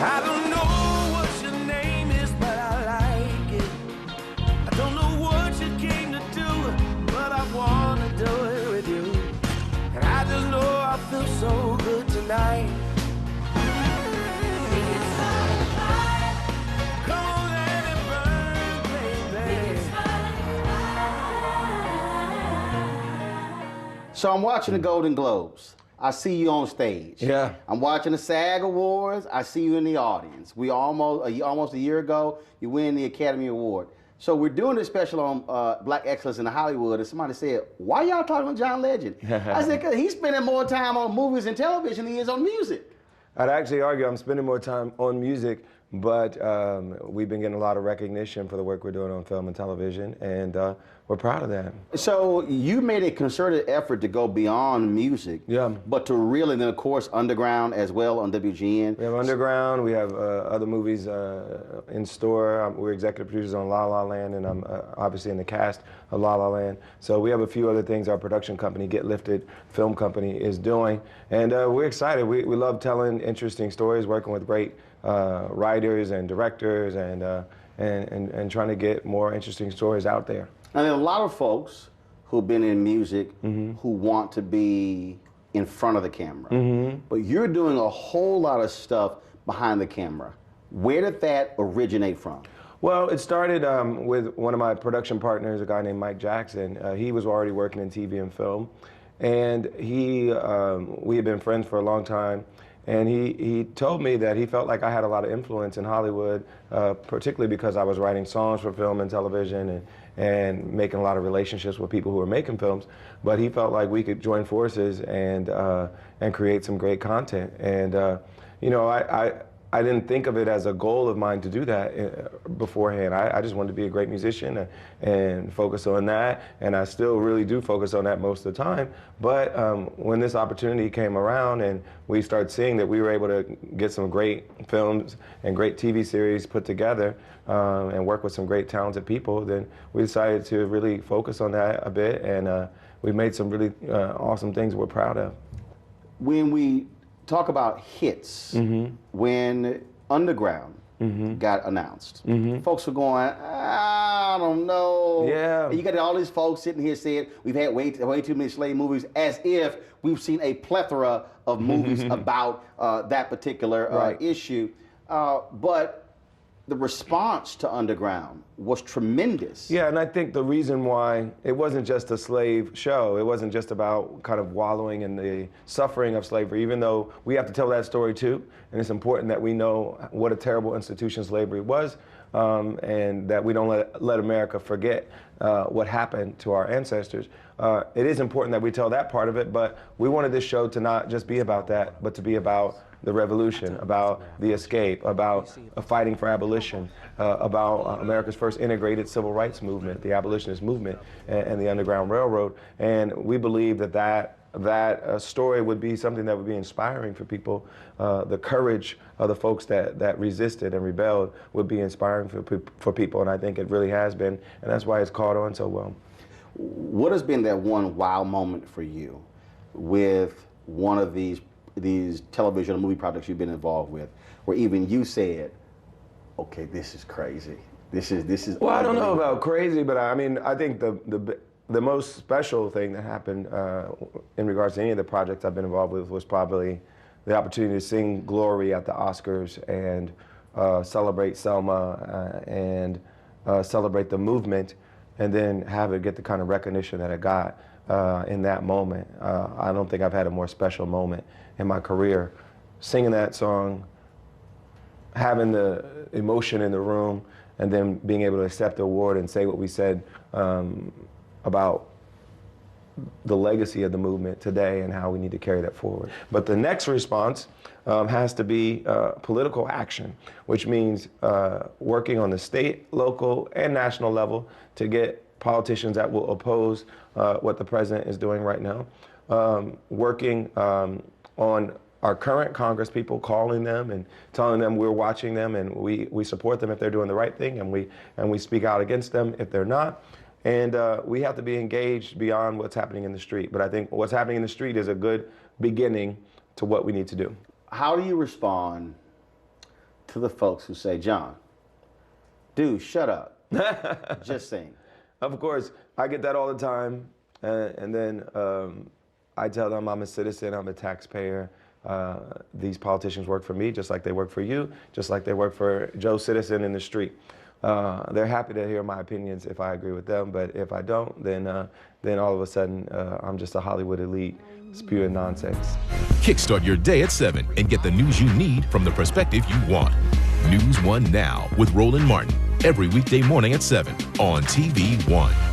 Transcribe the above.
I don't know what your name is, but I like it. I don't know what you came to do, but I wanna do it with you. And I just know I feel so good tonight. Come on, let it burn, baby. So I'm watching the Golden Globes. I see you on stage. Yeah. I'm watching the SAG Awards. I see you in the audience. We almost a year ago, you win the Academy Award. So we're doing this special on Black excellence in Hollywood, and somebody said, "Why y'all talking about John Legend?" I said, "Cause he's spending more time on movies and television than he is on music." I'd actually argue I'm spending more time on music, but we've been getting a lot of recognition for the work we're doing on film and television, and we're proud of that. So you made a concerted effort to go beyond music, Yeah. but to really, then of course, Underground as well on WGN. We have Underground, we have other movies in store. We're executive producers on La La Land, and I'm obviously in the cast of La La Land. So we have a few other things our production company, Get Lifted Film Company, is doing. And we're excited. We love telling interesting stories, working with great writers and directors, and trying to get more interesting stories out there. And there are a lot of folks who've been in music who want to be in front of the camera. But you're doing a whole lot of stuff behind the camera. Where did that originate from? Well, it started with one of my production partners, a guy named Mike Jackson. He was already working in TV and film, and we had been friends for a long time. And he told me that he felt like I had a lot of influence in Hollywood, particularly because I was writing songs for film and television and making a lot of relationships with people who were making films. But he felt like we could join forces and create some great content. And you know, I didn't think of it as a goal of mine to do that beforehand. I just wanted to be a great musician and focus on that, and I still really do focus on that most of the time. But when this opportunity came around and we started seeing that we were able to get some great films and great TV series put together and work with some great talented people, then we decided to really focus on that a bit, and we made some really awesome things we're proud of. When we talk about hits, when Underground got announced, folks were going, I don't know. Yeah. And you got all these folks sitting here saying, we've had way too many slave movies, as if we've seen a plethora of movies about that particular issue. But the response to Underground was tremendous. Yeah, and I think the reason why it wasn't just a slave show, it wasn't just about kind of wallowing in the suffering of slavery, even though we have to tell that story too, and it's important that we know what a terrible institution slavery was, and that we don't let America forget what happened to our ancestors. It is important that we tell that part of it, but we wanted this show to not just be about that, but to be about the revolution, about the escape, about fighting for abolition, about America's first integrated civil rights movement, the abolitionist movement, and the Underground Railroad. And we believe that story would be something that would be inspiring for people. The courage of the folks that resisted and rebelled would be inspiring for people, and I think it really has been, and that's why it's caught on so well. What has been that one wow moment for you with one of these television or movie projects you've been involved with, where even you said, okay, this is crazy. This is Well, I don't know about crazy, but I mean, I think the most special thing that happened in regards to any of the projects I've been involved with was probably the opportunity to sing Glory at the Oscars and celebrate Selma and celebrate the movement, and then have it get the kind of recognition that it got in that moment. I don't think I've had a more special moment in my career. Singing that song, having the emotion in the room, and then being able to accept the award and say what we said about the legacy of the movement today and how we need to carry that forward. But the next response has to be political action, which means working on the state, local, and national level to get politicians that will oppose what the president is doing right now. Working on our current Congress people, calling them and telling them we're watching them and we support them if they're doing the right thing, and we speak out against them if they're not. And we have to be engaged beyond what's happening in the street. But I think what's happening in the street is a good beginning to what we need to do. How do you respond to the folks who say, John, dude, shut up. Just sing. Of course, I get that all the time. And then I tell them I'm a citizen, I'm a taxpayer. These politicians work for me just like they work for you, just like they work for Joe Citizen in the street. They're happy to hear my opinions if I agree with them, but if I don't, then all of a sudden I'm just a Hollywood elite spewing nonsense. Kickstart your day at 7 and get the news you need from the perspective you want. NewsOne Now with Roland Martin, every weekday morning at 7 on TV1.